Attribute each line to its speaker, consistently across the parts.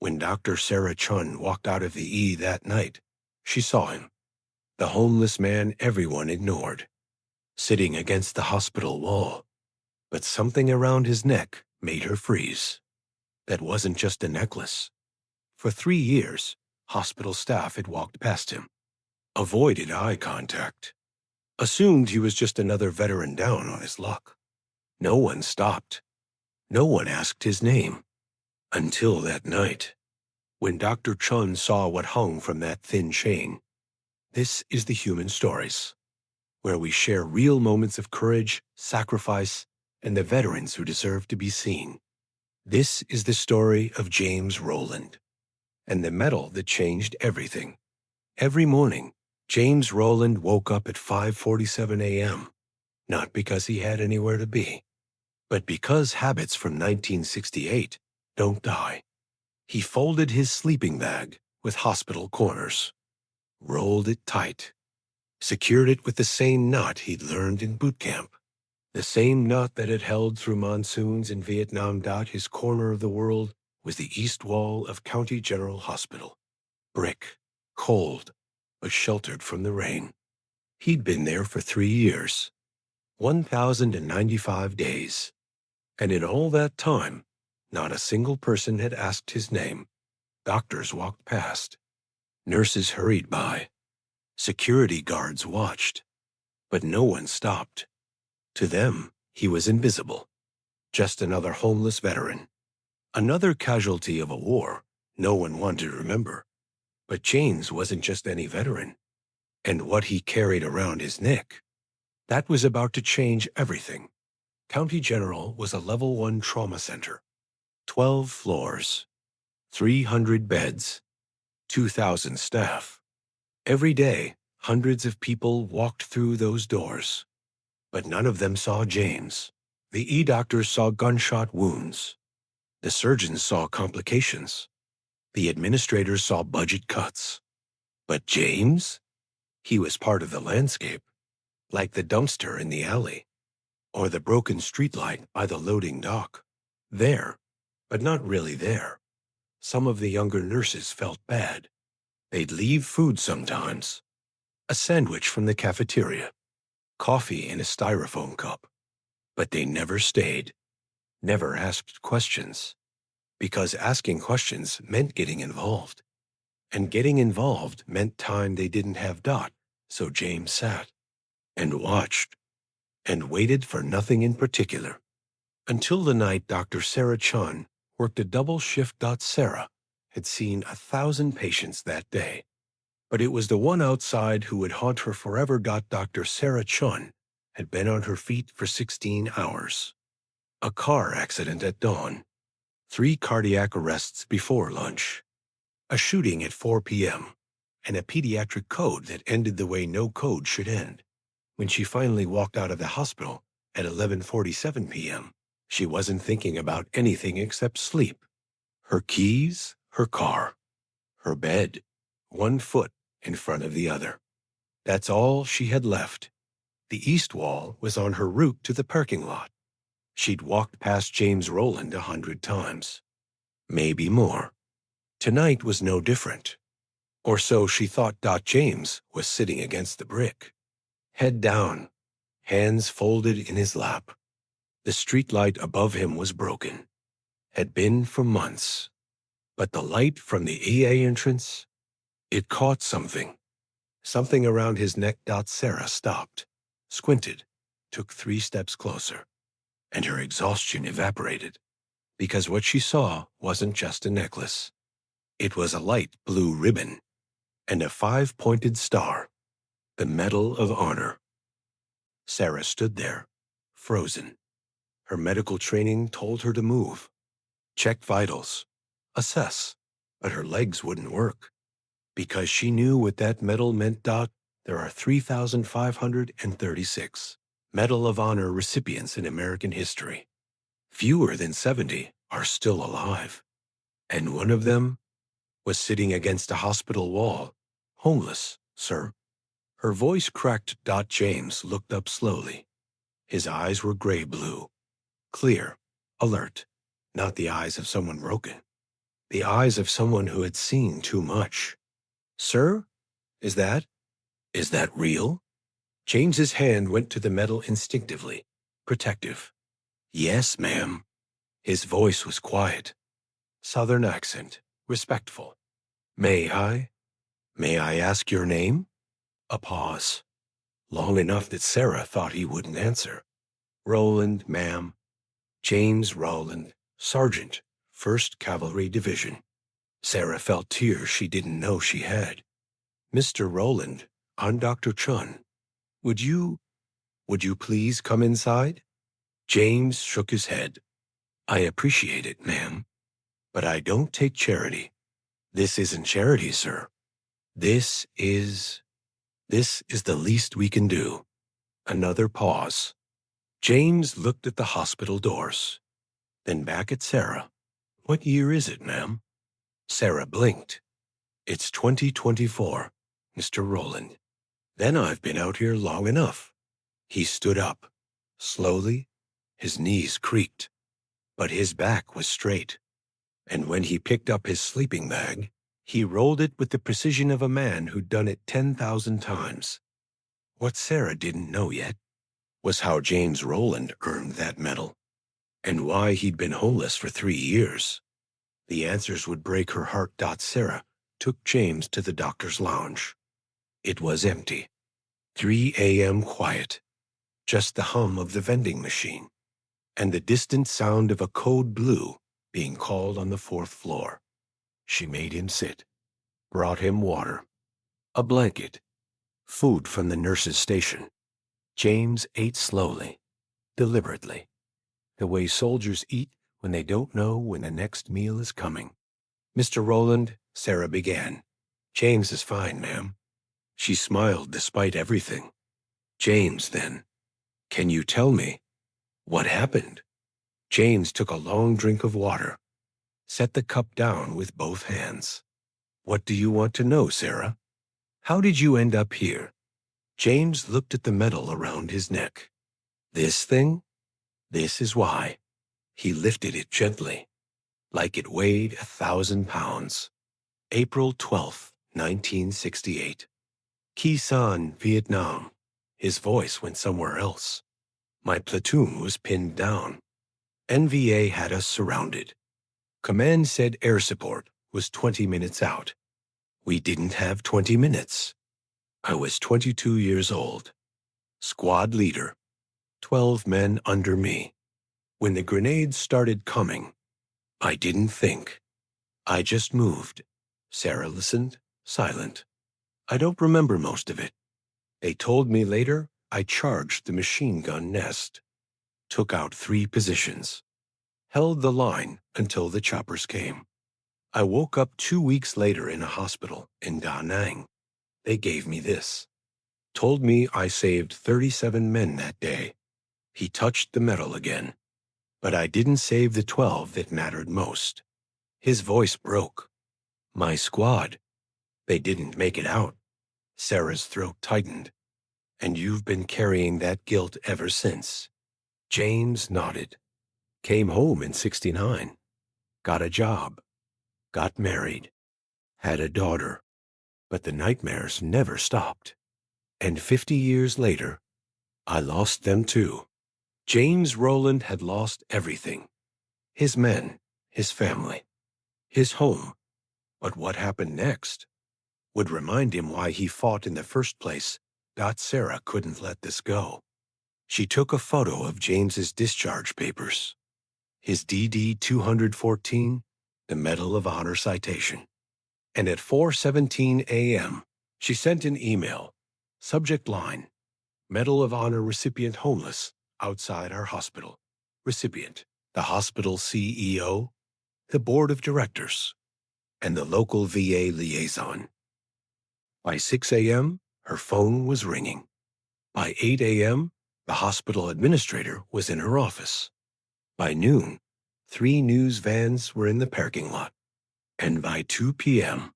Speaker 1: When Dr. Sarah Chun walked out of the that night, she saw him, the homeless man everyone ignored, sitting against the hospital wall. But something around his neck made her freeze. That wasn't just a necklace. For 3 years, hospital staff had walked past him, avoided eye contact, assumed he was just another veteran down on his luck. No one stopped. No one asked his name. Until that night, when Dr. Chun saw what hung from that thin chain. This is the Human Stories, where we share real moments of courage, sacrifice, and the veterans who deserve to be seen. This is the story of James Roland and the medal that changed everything. Every morning, James Roland woke up at 5:47 a.m., not because he had anywhere to be, but because habits from 1968 don't die. He folded his sleeping bag with hospital corners, rolled it tight, secured it with the same knot he'd learned in boot camp, the same knot that had held through monsoons in Vietnam. His corner of the world was the east wall of County General Hospital. Brick, cold, but sheltered from the rain. He'd been there for 3 years, 1,095 days, and in all that time, not a single person had asked his name. Doctors walked past. Nurses hurried by. Security guards watched. But no one stopped. To them, he was invisible. Just another homeless veteran. Another casualty of a war no one wanted to remember. But James wasn't just any veteran. And what he carried around his neck, that was about to change everything. County General was a level 1 trauma center. 12 floors, 300 beds, 2,000 staff. Every day, hundreds of people walked through those doors. But none of them saw James. The doctors saw gunshot wounds. The surgeons saw complications. The administrators saw budget cuts. But James? He was part of the landscape, like the dumpster in the alley, or the broken streetlight by the loading dock. There, but not really there. Some of the younger nurses felt bad. They'd leave food sometimes. A sandwich from the cafeteria, coffee in a styrofoam cup. But they never stayed, never asked questions, because asking questions meant getting involved. And getting involved meant time they didn't have. So James sat and watched and waited for nothing in particular. Until the night Dr. Sarah Chun worked a double shift. Sarah had seen 1,000 patients that day, but it was the one outside who would haunt her forever. Dr. Sarah Chun had been on her feet for 16 hours. A car accident at dawn, 3 cardiac arrests before lunch, a shooting at 4 p.m., and a pediatric code that ended the way no code should end. When she finally walked out of the hospital at 11:47 p.m., she wasn't thinking about anything except sleep. Her keys, her car, her bed, one foot in front of the other. That's all she had left. The east wall was on her route to the parking lot. She'd walked past James Roland 100 times. Maybe more. Tonight was no different. Or so she thought. James was sitting against the brick, head down, hands folded in his lap. The streetlight above him was broken. Had been for months. But the light from the EA entrance, it caught something. Something around his neck. Sarah stopped, squinted, took 3 steps closer, and her exhaustion evaporated, because what she saw wasn't just a necklace. It was a light blue ribbon and a 5-pointed star, the Medal of Honor. Sarah stood there, frozen. Her medical training told her to move, check vitals, assess, but her legs wouldn't work, because she knew what that medal meant. There are 3,536 Medal of Honor recipients in American history. Fewer than 70 are still alive. And one of them was sitting against a hospital wall, homeless, sir. Her voice cracked. James looked up slowly. His eyes were gray-blue, clear, alert, not the eyes of someone broken. the eyes of someone who had seen too much. "Sir, is that real?" James's hand went to the metal instinctively, protective. "Yes, ma'am." His voice was quiet, Southern accent, respectful. May I ask your name?" A pause, long enough that Sarah thought he wouldn't answer. "Roland, ma'am. James Roland, Sergeant, 1st Cavalry Division." Sarah felt tears she didn't know she had. "Mr. Roland, I'm Dr. Chun. Would you please come inside?" James shook his head. "I appreciate it, ma'am, but I don't take charity." "This isn't charity, sir. This is the least we can do." Another pause. James looked at the hospital doors, then back at Sarah. "What year is it, ma'am?" Sarah blinked. "It's 2024, Mr. Roland." "Then I've been out here long enough." He stood up. Slowly, his knees creaked, but his back was straight. And when he picked up his sleeping bag, he rolled it with the precision of a man who'd done it 10,000 times. What Sarah didn't know yet was how James Roland earned that medal, and why he'd been homeless for 3 years. The answers would break her heart. Sarah took James to the doctor's lounge. It was empty. 3 a.m. quiet. Just the hum of the vending machine, and the distant sound of a code blue being called on the 4th floor. She made him sit, brought him water, a blanket, food from the nurse's station. James ate slowly, deliberately, the way soldiers eat when they don't know when the next meal is coming. "Mr. Roland," Sarah began. "James is fine, ma'am." She smiled despite everything. "James, then, can you tell me what happened?" James took a long drink of water, set the cup down with both hands. "What do you want to know, Sarah? How did you end up here?" James looked at the medal around his neck. "This thing? This is why." He lifted it gently, like it weighed 1,000 pounds. April 12th, 1968. Khe Sanh, Vietnam. His voice went somewhere else. "My platoon was pinned down. NVA had us surrounded. Command said air support was 20 minutes out. We didn't have 20 minutes. I was 22 years old. Squad leader. 12 men under me. When the grenades started coming, I didn't think. I just moved." Sarah listened, silent. "I don't remember most of it. They told me later I charged the machine gun nest, took out 3 positions, held the line until the choppers came. I woke up 2 weeks later in a hospital in Da Nang. They gave me this. Told me I saved 37 men that day." He touched the metal again. "But I didn't save the 12 that mattered most." His voice broke. "My squad. They didn't make it out." Sarah's throat tightened. "And you've been carrying that guilt ever since." James nodded. "Came home in 69. Got a job. Got married. Had a daughter. But the nightmares never stopped. And 50 years later, I lost them too." James Roland had lost everything. His men, his family, his home. But what happened next would remind him why he fought in the first place. Sarah couldn't let this go. She took a photo of James's discharge papers, his DD 214, the Medal of Honor citation. And at 4:17 a.m., she sent an email. Subject line: Medal of Honor recipient homeless outside our hospital. Recipient: the hospital CEO, the board of directors, and the local VA liaison. By 6 a.m., her phone was ringing. By 8 a.m., the hospital administrator was in her office. By noon, 3 news vans were in the parking lot. And by 2 p.m.,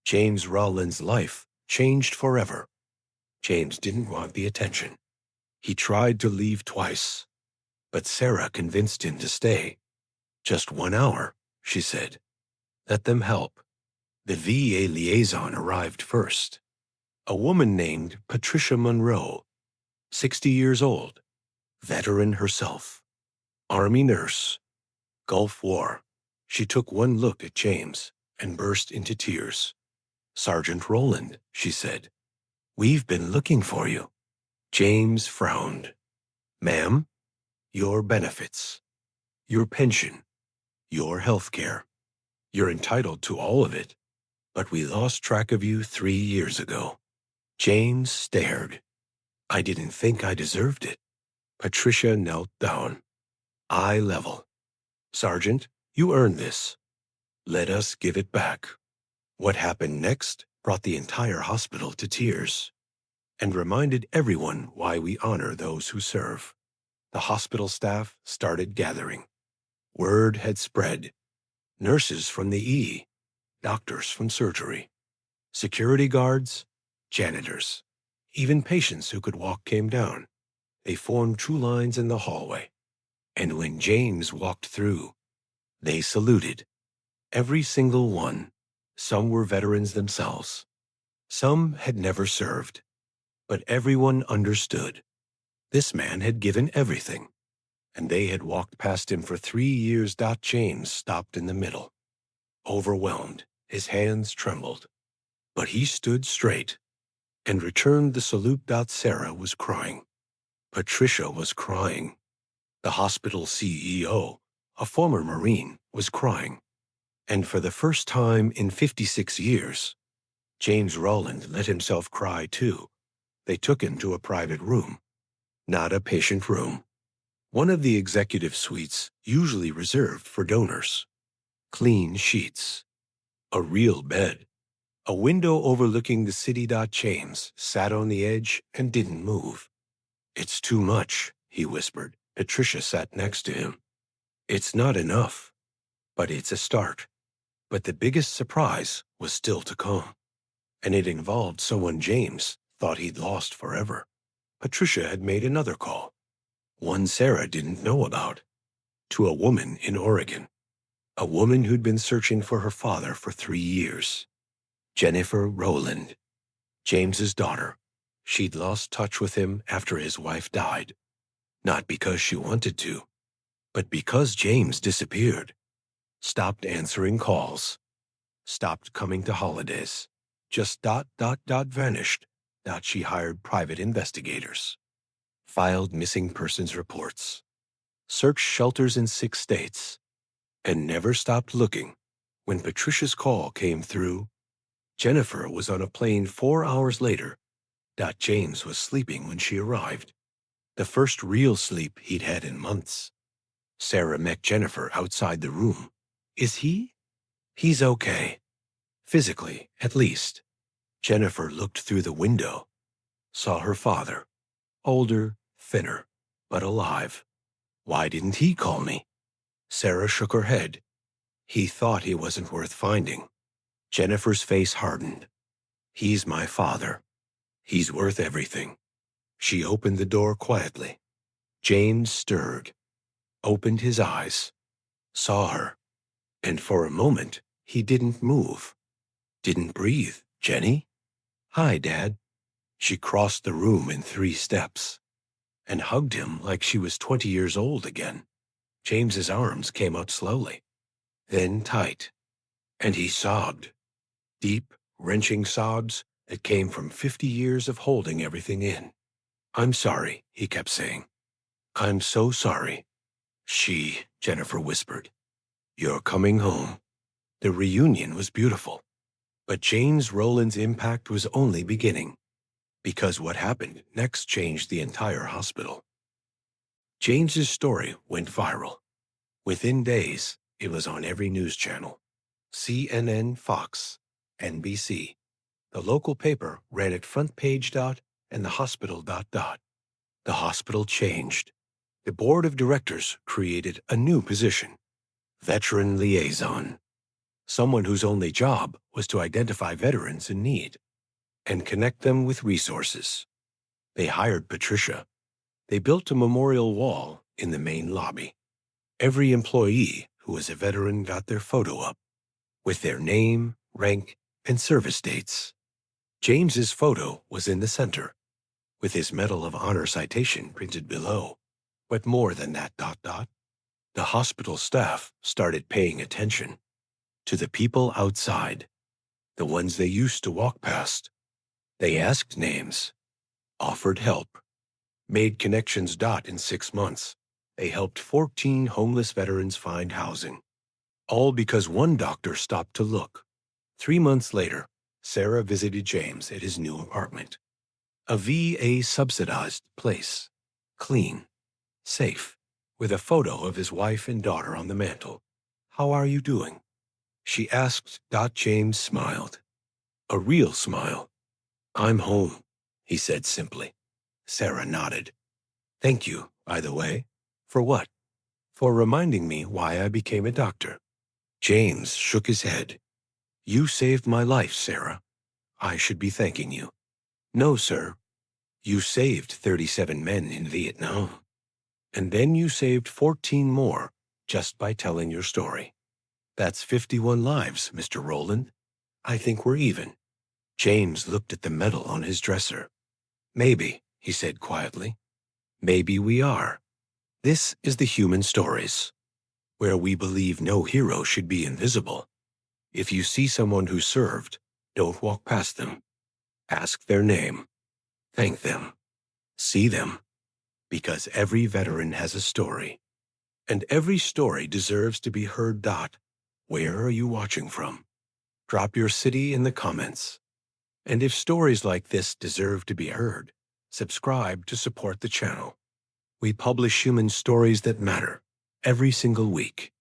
Speaker 1: James Roland's life changed forever. James didn't want the attention. He tried to leave twice, but Sarah convinced him to stay. "Just 1 hour," she said. Let them help. The VA liaison arrived first. A woman named Patricia Monroe, 60 years old, veteran herself, Army nurse, Gulf War. She took one look at James and burst into tears. "Sergeant Roland," she said, "we've been looking for you." James frowned. "Ma'am, your benefits, your pension, your health care. You're entitled to all of it, but we lost track of you 3 years ago." James stared. "I didn't think I deserved it." Patricia knelt down. Eye level. "Sergeant, you earned this. Let us give it back." What happened next brought the entire hospital to tears and reminded everyone why we honor those who serve. The hospital staff started gathering. Word had spread. Nurses from the E, doctors from surgery, security guards, janitors, even patients who could walk came down. They formed two lines in the hallway. And when James walked through, they saluted. Every single one. Some were veterans themselves. Some had never served. But everyone understood. This man had given everything. And they had walked past him for 3 years. James stopped in the middle. Overwhelmed, his hands trembled. But he stood straight and returned the salute. Sarah was crying. Patricia was crying. The hospital CEO, a former Marine, was crying. And for the first time in 56 years, James Roland let himself cry too. They took him to a private room, not a patient room. One of the executive suites usually reserved for donors. Clean sheets. A real bed. A window overlooking the city. James sat on the edge and didn't move. "It's too much," he whispered. Patricia sat next to him. "It's not enough, but it's a start." But the biggest surprise was still to come. And it involved someone James thought he'd lost forever. Patricia had made another call. One Sarah didn't know about. To a woman in Oregon. A woman who'd been searching for her father for 3 years. Jennifer Roland. James's daughter. She'd lost touch with him after his wife died. Not because she wanted to, but because James disappeared. Stopped answering calls. Stopped coming to holidays. Just vanished. She hired private investigators. Filed missing persons reports. Searched shelters in 6 states. And never stopped looking. When Patricia's call came through, Jennifer was on a plane 4 hours later. James was sleeping when she arrived. The first real sleep he'd had in months. Sarah met Jennifer outside the room. "Is he?" "He's okay. Physically, at least." Jennifer looked through the window. Saw her father. Older, thinner, but alive. "Why didn't he call me?" Sarah shook her head. "He thought he wasn't worth finding." Jennifer's face hardened. "He's my father. He's worth everything." She opened the door quietly. James stirred. Opened his eyes. Saw her. And for a moment, he didn't move. Didn't breathe. "Jenny?" "Hi, Dad." She crossed the room in 3 steps and hugged him like she was 20 years old again. James's arms came up slowly, then tight, and he sobbed. Deep, wrenching sobs that came from 50 years of holding everything in. "I'm sorry," he kept saying. "I'm so sorry." Jennifer whispered. "You're coming home." The reunion was beautiful. But James Roland's impact was only beginning, because what happened next changed the entire hospital. James's story went viral. Within days, it was on every news channel. CNN, Fox, NBC. The local paper ran it front page. And the hospital. The hospital changed. The board of directors created a new position. Veteran liaison. Someone whose only job was to identify veterans in need and connect them with resources. They hired Patricia. They built a memorial wall in the main lobby. Every employee who was a veteran got their photo up. with their name, rank, and service dates. James's photo was in the center, with his Medal of Honor citation printed below. But more than that, the hospital staff started paying attention to the people outside, the ones they used to walk past. They asked names, offered help, made connections. In 6 months, they helped 14 homeless veterans find housing, all because one doctor stopped to look. 3 months later, Sarah visited James at his new apartment, a VA-subsidized place, clean, safe, with a photo of his wife and daughter on the mantel. "How are you doing?" she asked. James smiled, a real smile. "I'm home," he said simply. Sarah nodded. "Thank you, by the way." "For what?" "For reminding me why I became a doctor." James shook his head. "You saved my life, Sarah. I should be thanking you." "No, sir. You saved 37 men in Vietnam. And then you saved 14 more just by telling your story. That's 51 lives, Mr. Roland. I think we're even." James looked at the medal on his dresser. "Maybe," he said quietly. "Maybe we are. This is the Human Stories, where we believe no hero should be invisible. If you see someone who served, don't walk past them. Ask their name. Thank them. See them. Because every veteran has a story. And every story deserves to be heard. Where are you watching from? Drop your city in the comments. And if stories like this deserve to be heard, subscribe to support the channel. We publish human stories that matter every single week.